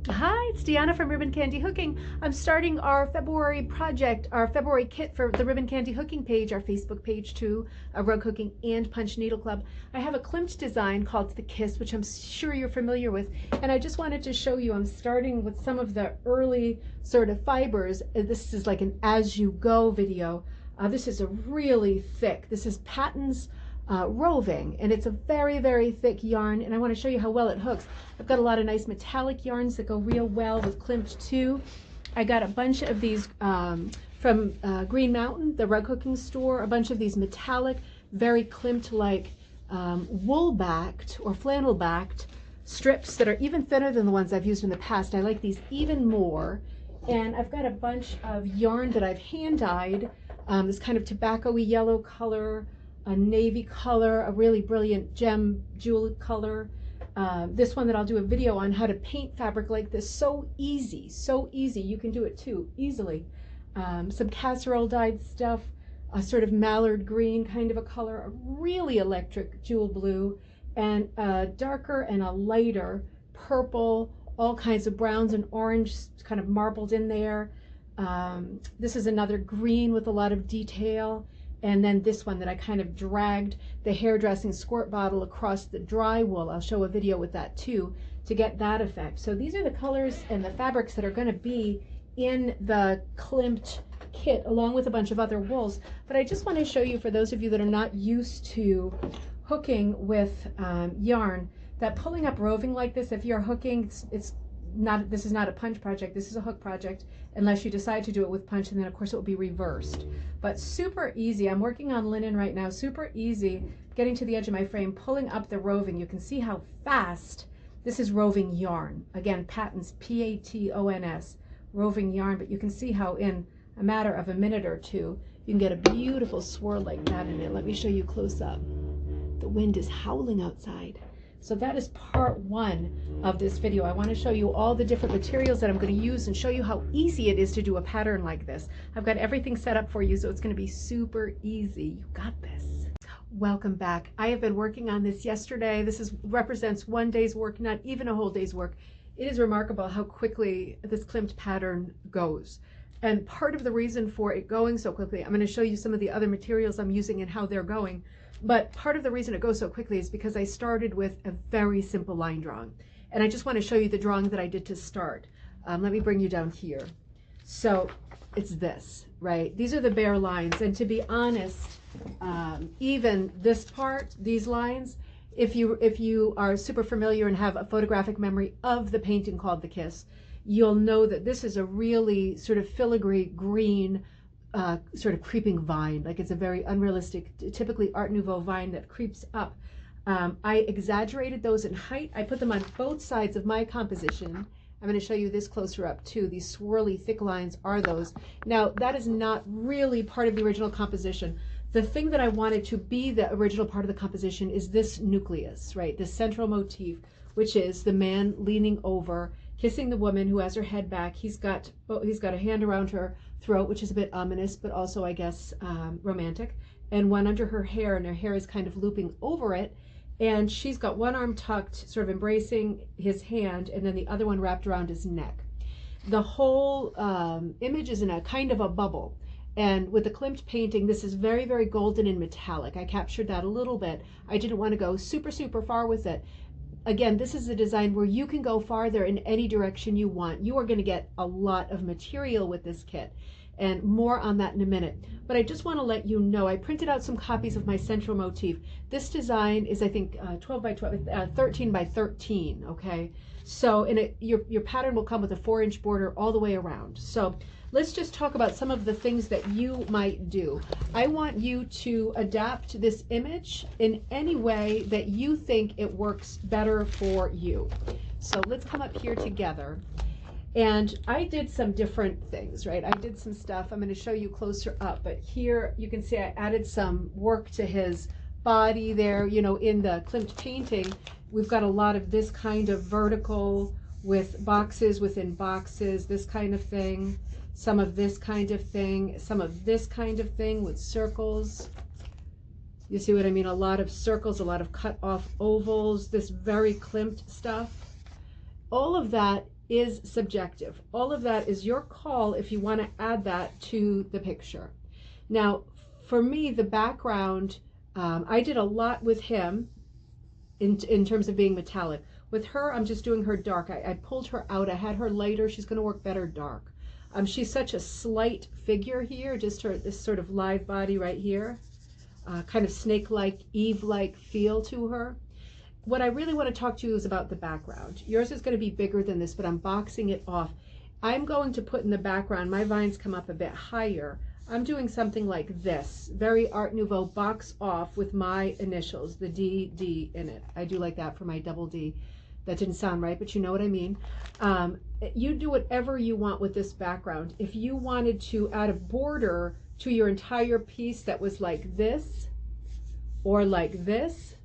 Hi, it's Deanna from Ribbon Candy Hooking. I'm starting our February project, our February kit for the Ribbon Candy Hooking page, our Facebook page too, Rug Hooking and Punch Needle Club. I have a Klimt design called the Kiss, which I'm sure you're familiar with, and I just wanted to show you, I'm starting with some of the early sort of fibers. This is like an as-you-go video. This is a really thick, this is Patton's roving, and it's a very, very thick yarn, and I want to show you how well it hooks. I've got a lot of nice metallic yarns that go real well with Klimt too. I got a bunch of these from Green Mountain, the rug hooking store, a bunch of these metallic, very Klimt-like wool-backed or flannel-backed strips that are even thinner than the ones I've used in the past. I like these even more. And I've got a bunch of yarn that I've hand-dyed, this kind of tobacco-y yellow color, a navy color, a really brilliant gem jewel color. This one that I'll do a video on how to paint fabric like this. So easy, so easy. You can do it too, easily. Some casserole dyed stuff, a sort of mallard green kind of a color, a really electric jewel blue, and a darker and a lighter purple, all kinds of browns and orange kind of marbled in there. This is another green with a lot of detail. And then this one that I kind of dragged the hairdressing squirt bottle across the dry wool. I'll show a video with that too to get that effect. So these are the colors and the fabrics that are going to be in the Klimt kit along with a bunch of other wools. But I just want to show you, for those of you that are not used to hooking with yarn, that pulling up roving like this, if you're hooking, it's not, this is not a punch project, this is a hook project, unless you decide to do it with punch, and then of course it will be reversed. But super easy. I'm working on linen right now. Super easy getting to the edge of my frame, pulling up the roving. You can see how fast this is roving yarn. Again, Patton's, P-A-T-O-N-S, roving yarn, but you can see how in a matter of a minute or two you can get a beautiful swirl like that in it. Let me show you close up. The wind is howling outside. So that is part one of this video. I want to show you all the different materials that I'm going to use and show you how easy it is to do a pattern like this. I've got everything set up for you, so it's going to be super easy. You got this. Welcome back. I have been working on this yesterday. This represents one day's work, not even a whole day's work. It is remarkable how quickly this Klimt pattern goes. And part of the reason for it going so quickly, I'm going to show you some of the other materials I'm using and how they're going. But part of the reason it goes so quickly is because I started with a very simple line drawing. And I just want to show you the drawing that I did to start. Let me bring you down here. So it's this, right? These are the bare lines. And to be honest, even this part, these lines, if you are super familiar and have a photographic memory of the painting called The Kiss, you'll know that this is a really sort of filigree green, sort of creeping vine. Like, it's a very unrealistic, typically Art Nouveau vine that creeps up. I exaggerated those in height. I put them on both sides of my composition. I'm going to show you this closer up too. These swirly thick lines are those. Now, that is not really part of the original composition. The thing that I wanted to be the original part of the composition is this nucleus, right? This central motif, which is the man leaning over, kissing the woman who has her head back. He's got a hand around her throat, which is a bit ominous, but also, I guess, romantic, and one under her hair, and her hair is kind of looping over it, and she's got one arm tucked, sort of embracing his hand, and then the other one wrapped around his neck. The whole image is in a kind of a bubble. And with the Klimt painting, this is very, very golden and metallic. I captured that a little bit. I didn't want to go super, super far with it. Again, this is a design where you can go farther in any direction you want. You are going to get a lot of material with this kit, and more on that in a minute. But I just want to let you know, I printed out some copies of my central motif. This design is, I think, 12 by 12, 13 by 13, okay? So your pattern will come with a 4-inch border all the way around. So let's just talk about some of the things that you might do. I want you to adapt this image in any way that you think it works better for you. So let's come up here together. And I did some different things, right? I did some stuff. I'm going to show you closer up, but here you can see I added some work to his body there. You know, in the Klimt painting, we've got a lot of this kind of vertical with boxes within boxes, this kind of thing, some of this kind of thing, some of this kind of thing with circles. You see what I mean? A lot of circles, a lot of cut off ovals, this very Klimt stuff. All of that is subjective. All of that is your call if you want to add that to the picture. Now, for me, the background, I did a lot with him in terms of being metallic. With her, I'm just doing her dark. I pulled her out. I had her lighter. She's going to work better dark. She's such a slight figure here, just this sort of live body right here, kind of snake-like, Eve-like feel to her. What I really want to talk to you is about the background. Yours is going to be bigger than this, but I'm boxing it off. I'm going to put in the background, my vines come up a bit higher. I'm doing something like this, very Art Nouveau, box off with my initials, the D in it. I do like that for my double D. That didn't sound right, but you know what I mean. You do whatever you want with this background. If you wanted to add a border to your entire piece that was like this or like this,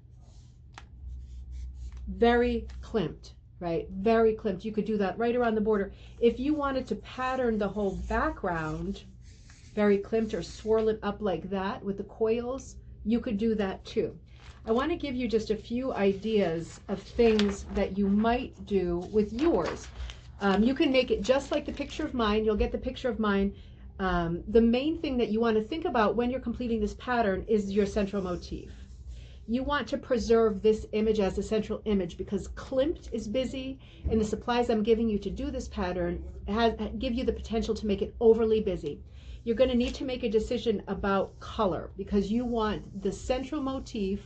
very Klimt, right? Very Klimt. You could do that right around the border. If you wanted to pattern the whole background, very Klimt, or swirl it up like that with the coils, you could do that too. I want to give you just a few ideas of things that you might do with yours. You can make it just like the picture of mine. You'll get the picture of mine. The main thing that you want to think about when you're completing this pattern is your central motif. You want to preserve this image as a central image because Klimt is busy, and the supplies I'm giving you to do this pattern give you the potential to make it overly busy. You're going to need to make a decision about color because you want the central motif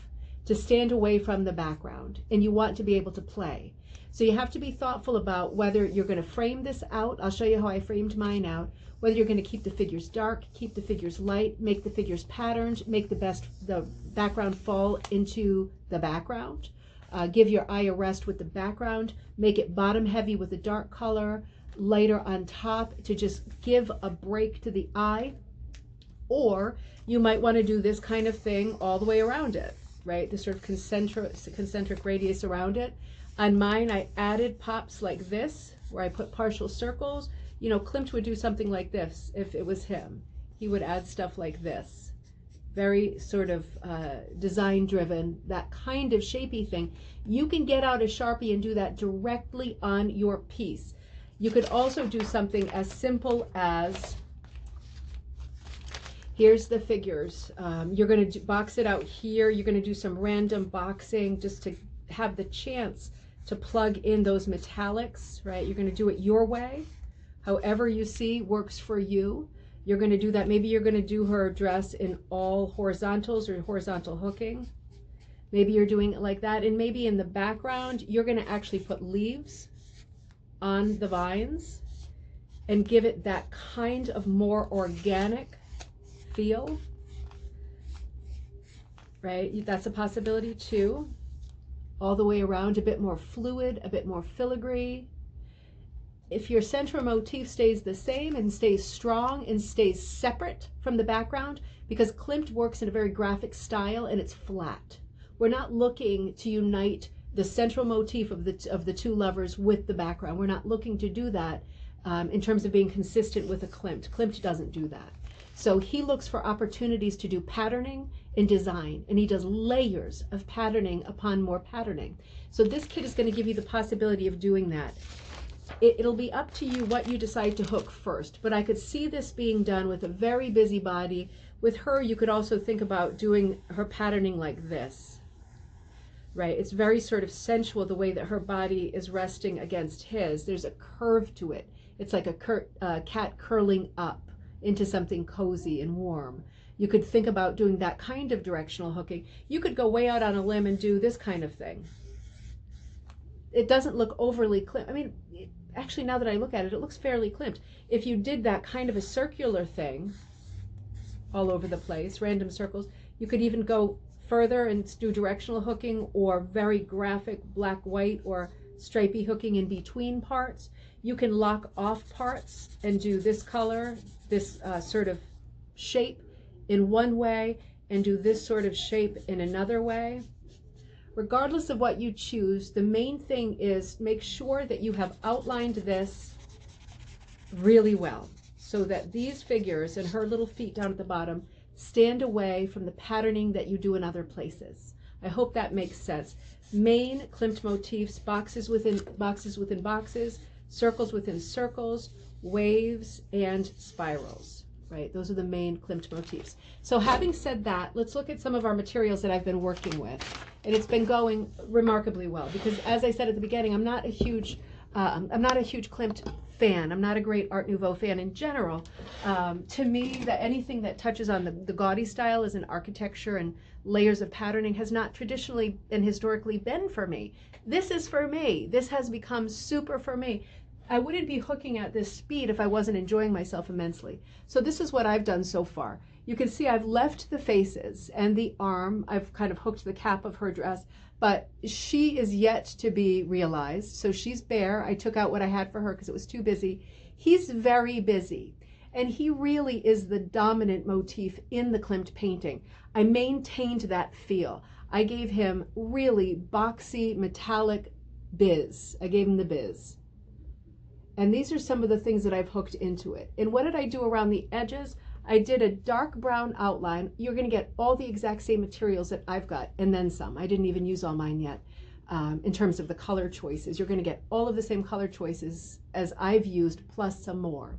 to stand away from the background, and you want to be able to play. So you have to be thoughtful about whether you're going to frame this out. I'll show you how I framed mine out. Whether you're going to keep the figures dark, keep the figures light, make the figures patterned, make the background fall into the background. Give your eye a rest with the background. Make it bottom heavy with a dark color, lighter on top to just give a break to the eye. Or you might want to do this kind of thing all the way around it, right? This sort of concentric radius around it. On mine, I added pops like this, where I put partial circles. You know, Klimt would do something like this if it was him. He would add stuff like this. Very sort of design-driven, that kind of shapy thing. You can get out a Sharpie and do that directly on your piece. You could also do something as simple as, here's the figures. You're going to box it out here. You're going to do some random boxing just to have the chance to plug in those metallics, right? You're going to do it your way. However you see works for you. You're going to do that. Maybe you're going to do her dress in all horizontals or horizontal hooking. Maybe you're doing it like that. And maybe in the background, you're going to actually put leaves on the vines and give it that kind of more organic feel, right? That's a possibility too. All the way around, a bit more fluid, a bit more filigree. If your central motif stays the same and stays strong and stays separate from the background, because Klimt works in a very graphic style and it's flat. We're not looking to unite the central motif of the two lovers with the background. We're not looking to do that in terms of being consistent with a Klimt. Klimt doesn't do that. So he looks for opportunities to do patterning and design, and he does layers of patterning upon more patterning. So this kit is going to give you the possibility of doing that. It'll be up to you what you decide to hook first, but I could see this being done with a very busy body. With her, you could also think about doing her patterning like this, right? It's very sort of sensual the way that her body is resting against his. There's a curve to it. It's like a cat curling up into something cozy and warm. You could think about doing that kind of directional hooking. You could go way out on a limb and do this kind of thing. It doesn't look overly Klimt. I mean, actually, now that I look at it, it looks fairly Klimt. If you did that kind of a circular thing all over the place, random circles, you could even go further and do directional hooking or very graphic black-white or stripy hooking in between parts. You can lock off parts and do this color, this sort of shape in one way, and do this sort of shape in another way. Regardless of what you choose, the main thing is make sure that you have outlined this really well so that these figures and her little feet down at the bottom stand away from the patterning that you do in other places. I hope that makes sense. Main Klimt motifs, boxes within boxes, circles within circles, waves, and spirals, right? Those are the main Klimt motifs. So having said that, let's look at some of our materials that I've been working with. And it's been going remarkably well because, as I said at the beginning, I'm not a huge Klimt fan. I'm not a great Art Nouveau fan in general. To me, that anything that touches on the gaudy style as an architecture and layers of patterning has not traditionally and historically been for me. This is for me. This has become super for me. I wouldn't be hooking at this speed if I wasn't enjoying myself immensely. So this is what I've done so far. You can see I've left the faces and the arm. I've kind of hooked the cap of her dress, but she is yet to be realized. So she's bare. I took out what I had for her because it was too busy. He's very busy, and he really is the dominant motif in the Klimt painting. I maintained that feel. I gave him really boxy, metallic biz. I gave him the biz. And these are some of the things that I've hooked into it. And what did I do around the edges? I did a dark brown outline. You're going to get all the exact same materials that I've got, and then some. I didn't even use all mine yet. In terms of the color choices, you're going to get all of the same color choices as I've used, plus some more.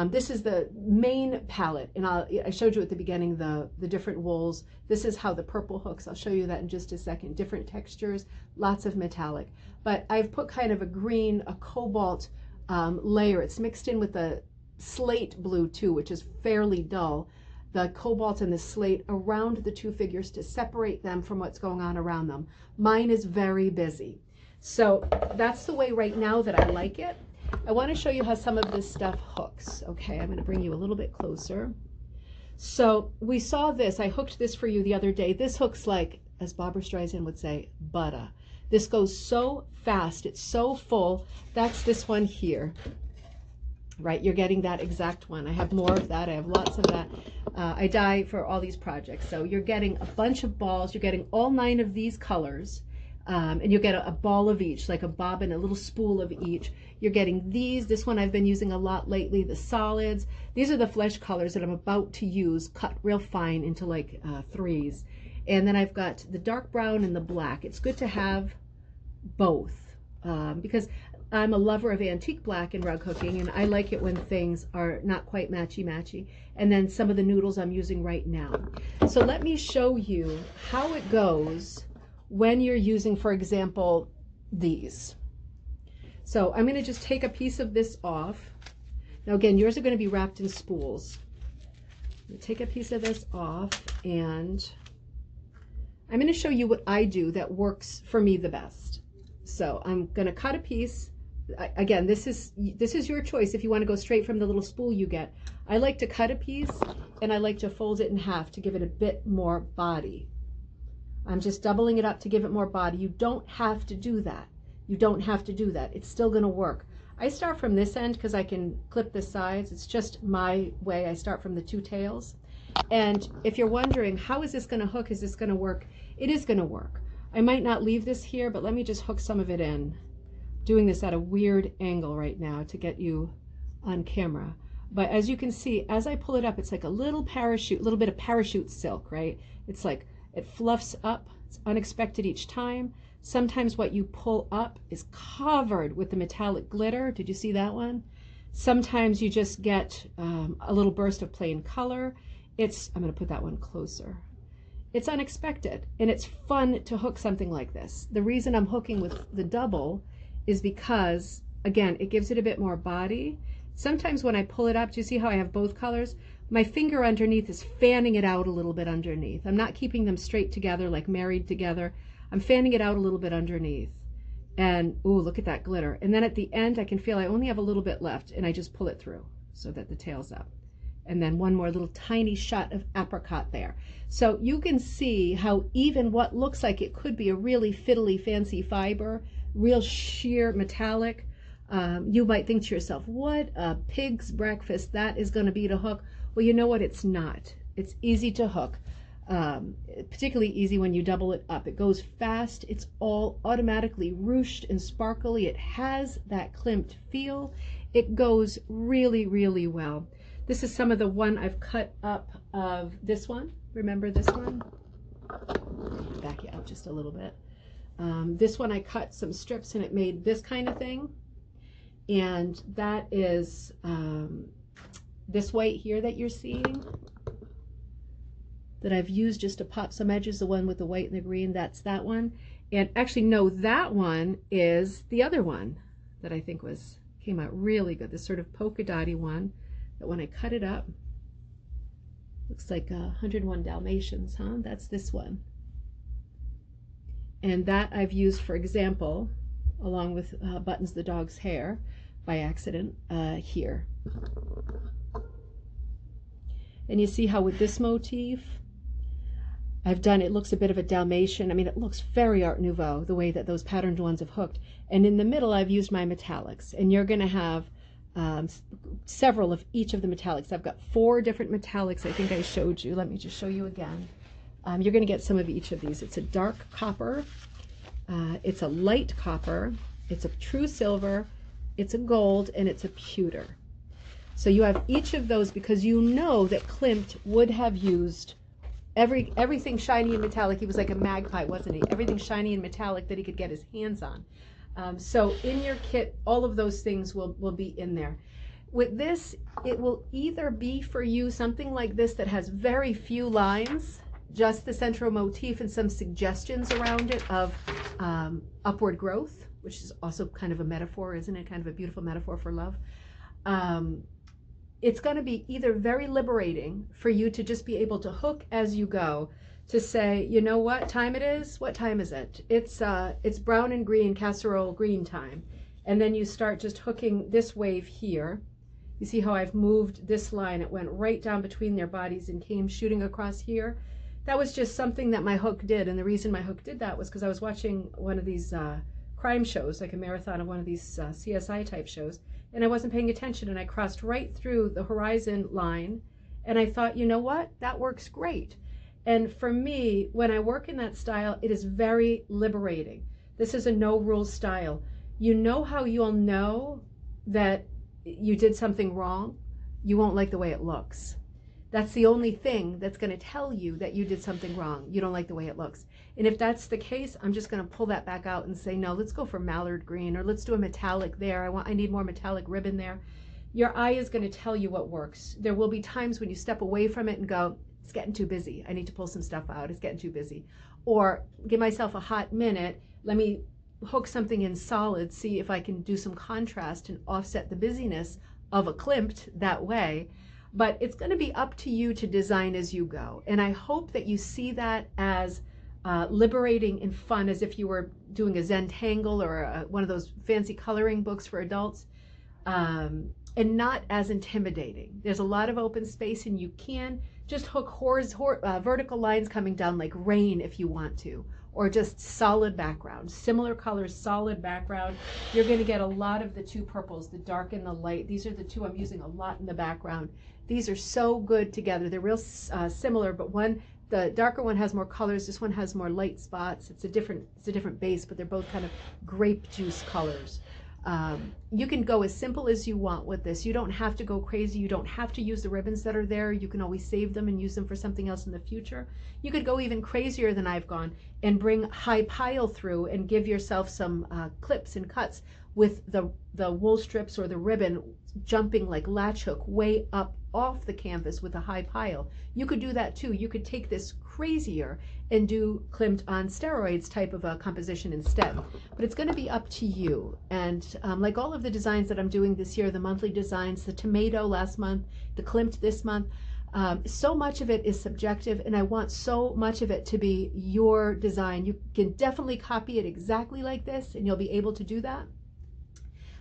This is the main palette, and I showed you at the beginning the different wools. This is how the purple hooks. I'll show you that in just a second. Different textures, lots of metallic. But I've put kind of a green, a cobalt layer. It's mixed in with the slate blue too, which is fairly dull. The cobalt and the slate around the two figures to separate them from what's going on around them. Mine is very busy. So that's the way right now that I like it. I want to show you how some of this stuff hooks. Okay, I'm going to bring you a little bit closer. So we saw this. I hooked this for you the other day. This hooks like, as Barbra Streisand would say, butter. This goes so fast. It's so full. That's this one here. Right, you're getting that exact one. I have more of that. I have lots of that. I dye for all these projects. So you're getting a bunch of balls. You're getting all 9 of these colors. And you get a ball of each, like a bobbin, a little spool of each. You're getting these. This one I've been using a lot lately, the solids. These are the flesh colors that I'm about to use, cut real fine into like 3s. And then I've got the dark brown and the black. It's good to have both because I'm a lover of antique black in rug hooking, and I like it when things are not quite matchy-matchy. And then some of the noodles I'm using right now. So let me show you how it goes when you're using, for example, these. So I'm going to just take a piece of this off. Now again, yours are going to be wrapped in spools. I'm going to take a piece of this off, and I'm going to show you what I do that works for me the best. So I'm going to cut a piece. Again, this is your choice if you want to go straight from the little spool you get. I like to cut a piece, and I like to fold it in half to give it a bit more body. I'm just doubling it up to give it more body. You don't have to do that. You don't have to do that. It's still going to work. I start from this end because I can clip the sides. It's just my way. I start from the 2 tails. And if you're wondering, how is this going to hook? Is this going to work? It is going to work. I might not leave this here, but let me just hook some of it in. Doing this at a weird angle right now to get you on camera. But as you can see, as I pull it up, it's like a little parachute, a little bit of parachute silk, right? It's like it fluffs up. It's unexpected each time. Sometimes what you pull up is covered with the metallic glitter. Did you see that one? Sometimes you just get a little burst of plain color. I'm going to put that one closer. It's unexpected, and it's fun to hook something like this. The reason I'm hooking with the double is because, again, it gives it a bit more body. Sometimes when I pull it up, do you see how I have both colors? My finger underneath is fanning it out a little bit underneath. I'm not keeping them straight together, like married together. I'm fanning it out a little bit underneath. And, ooh, look at that glitter. And then at the end, I can feel I only have a little bit left, and I just pull it through so that the tail's up. And then one more little tiny shot of apricot there. So you can see how even what looks like it could be a really fiddly, fancy fiber, real sheer metallic, you might think to yourself, what a pig's breakfast that is going to be to hook. Well, you know what? It's not. It's easy to hook, particularly easy when you double it up. It goes fast. It's all automatically ruched and sparkly. It has that Klimt feel. It goes really, really well. This is some of the one I've cut up of this one. Remember this one? Back you up just a little bit. This one I cut some strips and it made this kind of thing. And that is this white here that you're seeing, that I've used just to pop some edges, the one with the white and the green, that's that one. And actually, no, that one is the other one that I think came out really good, this sort of polka dotty one, that when I cut it up, looks like 101 Dalmatians, huh? That's this one. And that I've used, for example, along with Buttons the dog's hair by accident here. And you see how with this motif, I've done, it looks a bit of a Dalmatian. I mean, it looks very Art Nouveau, the way that those patterned ones have hooked. And in the middle, I've used my metallics. And you're going to have several of each of the metallics. I've got 4 different metallics I think I showed you. Let me just show you again. You're going to get some of each of these. It's a dark copper, it's a light copper, it's a true silver, it's a gold, and it's a pewter. So you have each of those because you know that Klimt would have used everything shiny and metallic. He was like a magpie, wasn't he? Everything shiny and metallic that he could get his hands on. So in your kit, all of those things will be in there. With this, it will either be for you something like this that has very few lines, just the central motif and some suggestions around it of upward growth, which is also kind of a metaphor, isn't it? Kind of a beautiful metaphor for love. It's going to be either very liberating for you to just be able to hook as you go, to say, you know what time it is? What time is it? It's brown and green, casserole green time. And then you start just hooking this wave here. You see how I've moved this line? It went right down between their bodies and came shooting across here. That was just something that my hook did, and the reason my hook did that was because I was watching one of these crime shows, like a marathon of one of these CSI type shows, and I wasn't paying attention, and I crossed right through the horizon line, and I thought, you know what, that works great. And for me, when I work in that style, it is very liberating. This is a no rules style. You know how you'll know that you did something wrong? You won't like the way it looks. That's the only thing that's going to tell you that you did something wrong. You don't like the way it looks. And if that's the case, I'm just going to pull that back out and say, no, let's go for mallard green, or let's do a metallic there. I need more metallic ribbon there. Your eye is going to tell you what works. There will be times when you step away from it and go, it's getting too busy. I need to pull some stuff out. It's getting too busy. Or give myself a hot minute. Let me hook something in solid, see if I can do some contrast and offset the busyness of a Klimt that way. But it's going to be up to you to design as you go. And I hope that you see that as liberating and fun, as if you were doing a Zentangle or one of those fancy coloring books for adults, and not as intimidating. There's a lot of open space, and you can just hook vertical lines coming down like rain if you want to, or just solid background, similar colors, solid background. You're going to get a lot of the 2 purples, the dark and the light. These are the 2 I'm using a lot in the background. These are so good together. They're real similar, but the darker one has more colors. This one has more light spots. It's a different base, but they're both kind of grape juice colors. You can go as simple as you want with this. You don't have to go crazy. You don't have to use the ribbons that are there. You can always save them and use them for something else in the future. You could go even crazier than I've gone and bring high pile through and give yourself some clips and cuts with the wool strips or the ribbon jumping like latch hook way up off the canvas with a high pile. You could do that too. You could take this crazier and do Klimt on steroids type of a composition instead. But it's going to be up to you. And like all of the designs that I'm doing this year, the monthly designs, the tomato last month, the Klimt this month, so much of it is subjective, and I want so much of it to be your design. You can definitely copy it exactly like this, and you'll be able to do that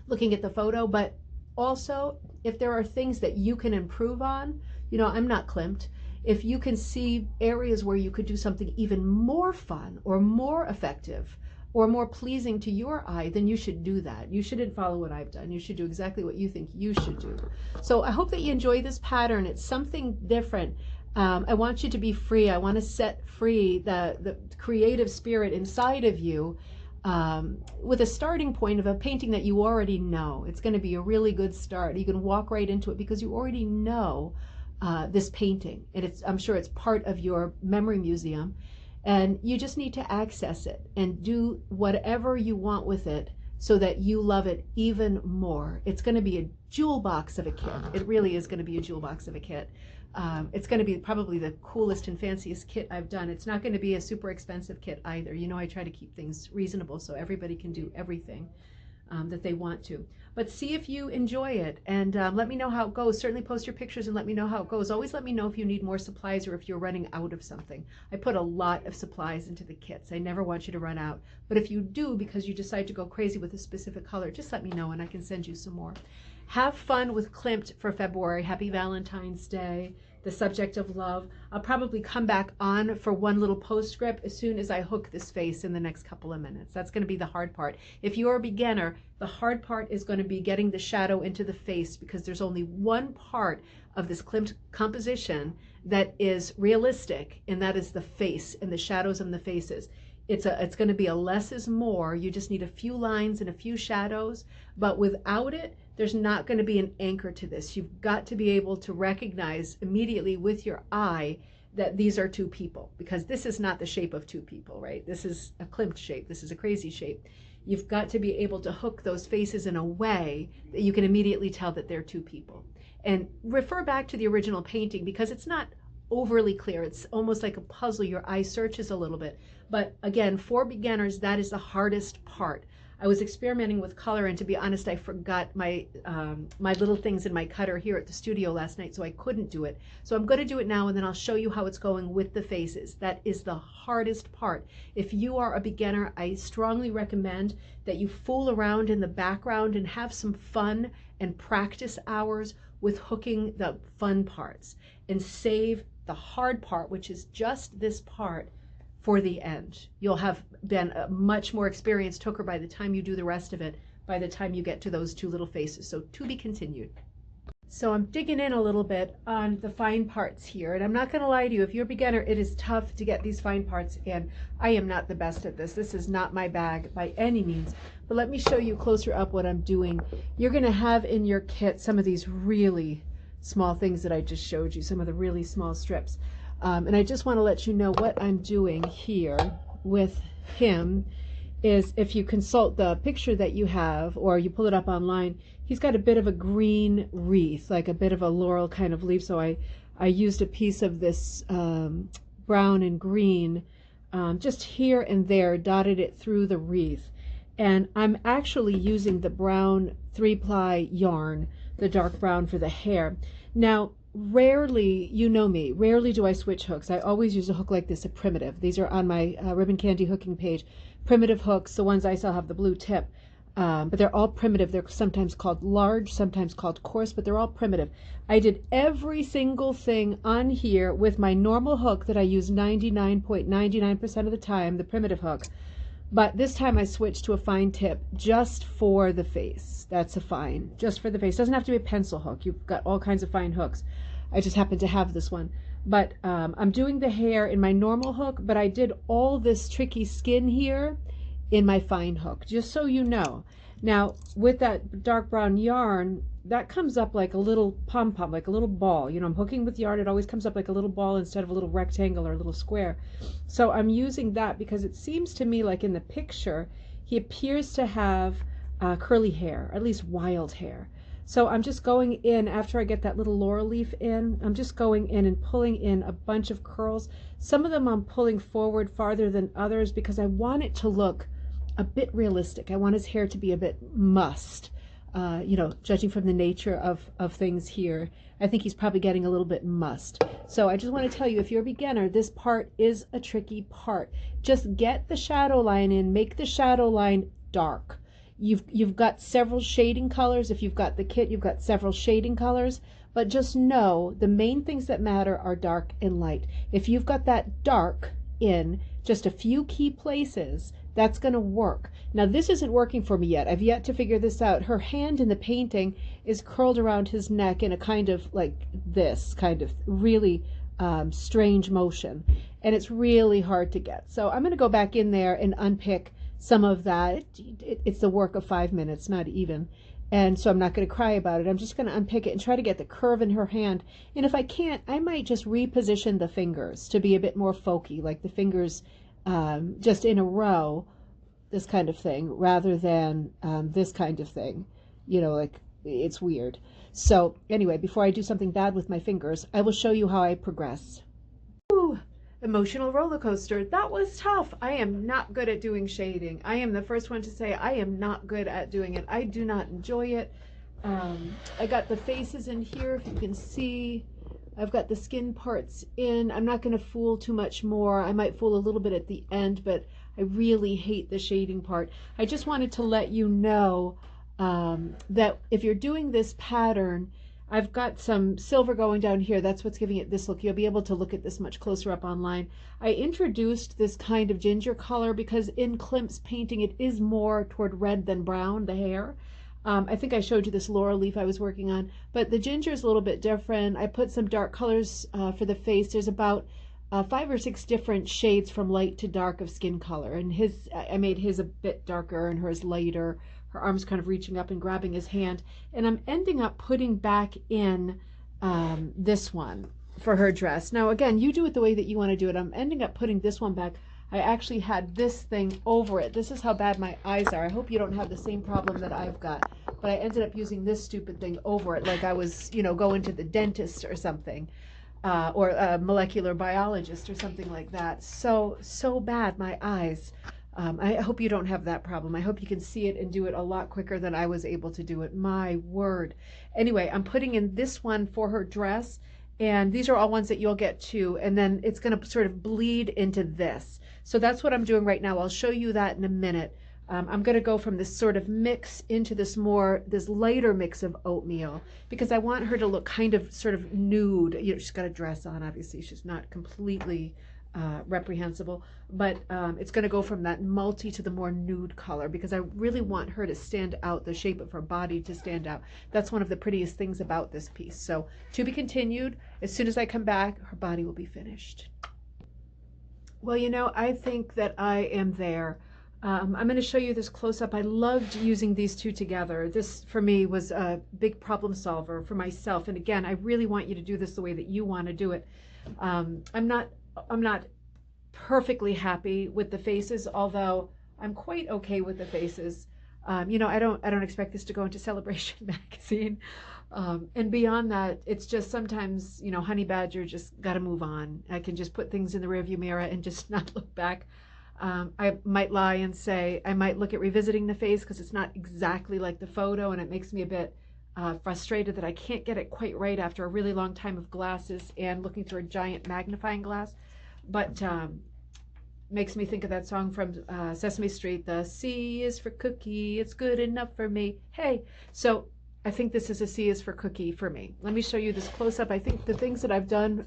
looking at the photo. But also, if there are things that you can improve on, you know, I'm not Klimt. If you can see areas where you could do something even more fun or more effective or more pleasing to your eye, then you should do that. You shouldn't follow what I've done. You should do exactly what you think you should do. So I hope that you enjoy this pattern. It's something different. I want you to be free. I want to set free the creative spirit inside of you, with a starting point of a painting that you already know. It's going to be a really good start. You can walk right into it because you already know this painting, and I'm sure it's part of your memory museum, and you just need to access it and do whatever you want with it so that you love it even more. It's going to be a jewel box of a kit. It really is going to be a jewel box of a kit. It's going to be probably the coolest and fanciest kit I've done. It's not going to be a super expensive kit either. You know, I try to keep things reasonable so everybody can do everything that they want to. But see if you enjoy it, and let me know how it goes. Certainly post your pictures and let me know how it goes. Always let me know if you need more supplies or if you're running out of something. I put a lot of supplies into the kits. I never want you to run out. But if you do, because you decide to go crazy with a specific color, just let me know and I can send you some more. Have fun with Klimt for February. Happy Valentine's Day, the subject of love. I'll probably come back on for one little postscript as soon as I hook this face in the next couple of minutes. That's going to be the hard part. If you're a beginner, the hard part is going to be getting the shadow into the face, because there's only one part of this Klimt composition that is realistic, and that is the face and the shadows on the faces. It's going to be a less is more. You just need a few lines and a few shadows, but without it, there's not going to be an anchor to this. You've got to be able to recognize immediately with your eye that these are two people, because this is not the shape of two people, right? This is a Klimt shape. This is a crazy shape. You've got to be able to hook those faces in a way that you can immediately tell that they're two people. And refer back to the original painting, because it's not overly clear. It's almost like a puzzle. Your eye searches a little bit. But again, for beginners, that is the hardest part. I was experimenting with color, and to be honest, I forgot my my little things in my cutter here at the studio last night, so I couldn't do it. So I'm going to do it now, and then I'll show you how it's going with the faces. That is the hardest part. If you are a beginner, I strongly recommend that you fool around in the background and have some fun and practice hours with hooking the fun parts, and save the hard part, which is just this part, for the end. You'll have been a much more experienced hooker by the time you do the rest of it, by the time you get to those two little faces. So to be continued. So I'm digging in a little bit on the fine parts here, and I'm not going to lie to you, if you're a beginner, it is tough to get these fine parts in. I am not the best at this. This is not my bag by any means, but let me show you closer up what I'm doing. You're going to have in your kit some of these really small things that I just showed you, some of the really small strips. And I just want to let you know what I'm doing here with him is, if you consult the picture that you have, or you pull it up online, he's got a bit of a green wreath, like a bit of a laurel kind of leaf. So I used a piece of this brown and green just here and there, dotted it through the wreath. And I'm actually using the brown 3-ply yarn, the dark brown, for the hair. Now, rarely, you know me, rarely do I switch hooks. I always use a hook like this, a primitive. These are on my Ribbon Candy hooking page. Primitive hooks, the ones I sell have the blue tip, but they're all primitive. They're sometimes called large, sometimes called coarse, but they're all primitive. I did every single thing on here with my normal hook that I use 99.99% of the time, the primitive hook. But this time I switched to a fine tip just for the face. That's a fine, just for the face. Doesn't have to be a pencil hook. You've got all kinds of fine hooks. I just happen to have this one. But I'm doing the hair in my normal hook, but I did all this tricky skin here in my fine hook, just so you know. Now, with that dark brown yarn, that comes up like a little pom-pom, like a little ball. You know, I'm hooking with yarn, it always comes up like a little ball instead of a little rectangle or a little square. So I'm using that because it seems to me like in the picture, he appears to have curly hair, at least wild hair. So I'm just going in, after I get that little laurel leaf in, I'm just going in and pulling in a bunch of curls. Some of them I'm pulling forward farther than others because I want it to look a bit realistic. I want his hair to be a bit mussed. You know, judging from the nature of things here, I think he's probably getting a little bit mussed. So I just want to tell you, if you're a beginner, this part is a tricky part. Just get the shadow line in, make the shadow line dark. You've got several shading colors. If you've got the kit, you've got several shading colors, but just know the main things that matter are dark and light. If you've got that dark in just a few key places, that's going to work. Now, this isn't working for me yet. I've yet to figure this out. Her hand in the painting is curled around his neck in a kind of like this, kind of really strange motion, and it's really hard to get. So I'm going to go back in there and unpick some of that. It's the work of 5 minutes, not even. And so I'm not going to cry about it. I'm just going to unpick it and try to get the curve in her hand. And if I can't, I might just reposition the fingers to be a bit more folky, like the fingers just in a row this kind of thing rather than this kind of thing. You know, like it's weird. So anyway, before I do something bad with my fingers, I will show you how I progress. Ooh, emotional roller coaster. That was tough. I am not good at doing shading. I am the first one to say I am not good at doing it. I do not enjoy it. I got the faces in here, if you can see. I've got the skin parts in. I'm not going to fool too much more. I might fool a little bit at the end, but I really hate the shading part. I just wanted to let you know that if you're doing this pattern, I've got some silver going down here. That's what's giving it this look. You'll be able to look at this much closer up online. I introduced this kind of ginger color because in Klimt's painting it is more toward red than brown, the hair. I think I showed you this laurel leaf I was working on, but the ginger is a little bit different. I put some dark colors for the face. There's about 5 or 6 different shades from light to dark of skin color, and I made his a bit darker and hers lighter. Her arms kind of reaching up and grabbing his hand, and I'm ending up putting back in this one for her dress. Now again, you do it the way that you want to do it. I'm ending up putting this one back. I actually had this thing over it. This is how bad my eyes are. I hope you don't have the same problem that I've got. But I ended up using this stupid thing over it like I was, you know, going to the dentist or something, or a molecular biologist or something like that. So bad, my eyes. I hope you don't have that problem. I hope you can see it and do it a lot quicker than I was able to do it. My word. Anyway, I'm putting in this one for her dress. And these are all ones that you'll get too. And then it's going to sort of bleed into this. So that's what I'm doing right now. I'll show you that in a minute. I'm going to go from this sort of mix into this lighter mix of oatmeal because I want her to look kind of sort of nude. You know, she's got a dress on, obviously. She's not completely reprehensible, but it's going to go from that multi to the more nude color because I really want her to stand out, the shape of her body to stand out. That's one of the prettiest things about this piece. So to be continued. As soon as I come back, her body will be finished. Well, you know, I think that I am there. I'm going to show you this close-up. I loved using these two together. This, for me, was a big problem solver for myself. And again, I really want you to do this the way that you want to do it. I'm not perfectly happy with the faces, although I'm quite okay with the faces. You know, I don't expect this to go into Celebration magazine. And beyond that, it's just sometimes, you know, honey badger, just got to move on. I can just put things in the rearview mirror and just not look back. I might lie and say I might look at revisiting the face because it's not exactly like the photo, and it makes me a bit frustrated that I can't get it quite right after a really long time of glasses and looking through a giant magnifying glass. But makes me think of that song from Sesame Street, the C is for cookie, it's good enough for me. Hey, so I think this is a C is for cookie for me. Let me show you this close-up. I think the things that I've done,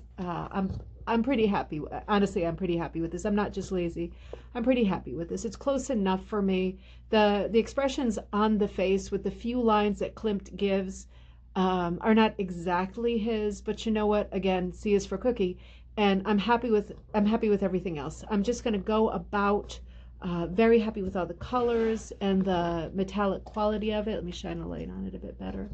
I'm pretty happy. Honestly, I'm pretty happy with this. I'm not just lazy. I'm pretty happy with this. It's close enough for me. The expressions on the face with the few lines that Klimt gives are not exactly his, but you know what? Again, C is for cookie, and I'm happy with everything else. I'm just going to go about very happy with all the colors and the metallic quality of it. Let me shine a light on it a bit better.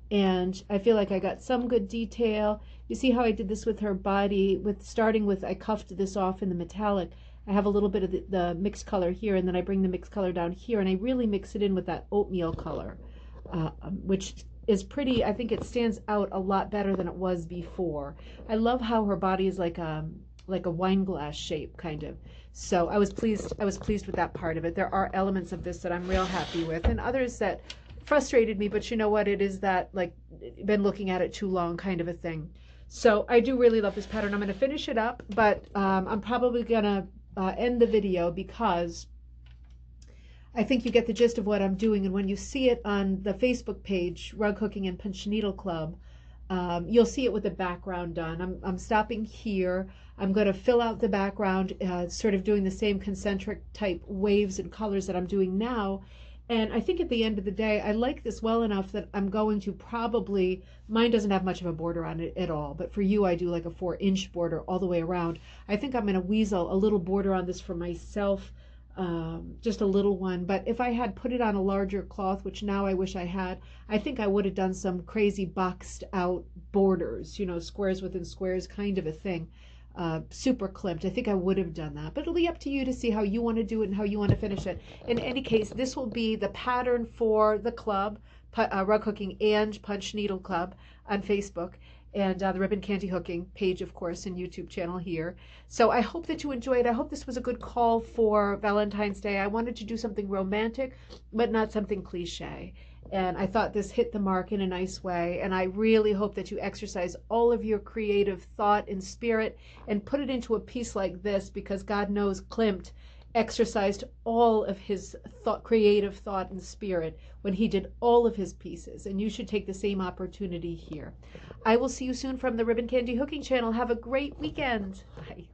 And I feel like I got some good detail. You see how I did this with her body, starting with I cuffed this off in the metallic. I have a little bit of the mixed color here, and then I bring the mixed color down here, and I really mix it in with that oatmeal color, which is pretty. I think it stands out a lot better than it was before. I love how her body is like a wine glass shape, kind of. So I was pleased with that part of it. There are elements of this that I'm real happy with, and others that frustrated me, but you know what, it is that like been looking at it too long kind of a thing. So I do really love this pattern. I'm going to finish it up, but I'm probably going to end the video because I think you get the gist of what I'm doing. And when you see it on the Facebook page, Rug Hooking and Punch Needle Club, you'll see it with the background done. I'm stopping here. I'm going to fill out the background, sort of doing the same concentric type waves and colors that I'm doing now. And I think at the end of the day, I like this well enough that I'm going to probably, mine doesn't have much of a border on it at all, but for you, I do like a 4-inch border all the way around. I think I'm going to weasel a little border on this for myself, just a little one. But if I had put it on a larger cloth, which now I wish I had, I think I would have done some crazy boxed out borders, you know, squares within squares kind of a thing. super Klimt. I think I would have done that, but it'll be up to you to see how you want to do it and how you want to finish it. In any case, this will be the pattern for the club, Rug Hooking and Punch Needle Club on Facebook, and the Ribbon Candy Hooking page, of course, and YouTube channel here. So I hope that you enjoyed. I hope this was a good call for Valentine's Day. I wanted to do something romantic, but not something cliche. And I thought this hit the mark in a nice way. And I really hope that you exercise all of your creative thought and spirit and put it into a piece like this, because God knows Klimt exercised all of his creative thought and spirit when he did all of his pieces. And you should take the same opportunity here. I will see you soon from the Ribbon Candy Hooking channel. Have a great weekend. Bye.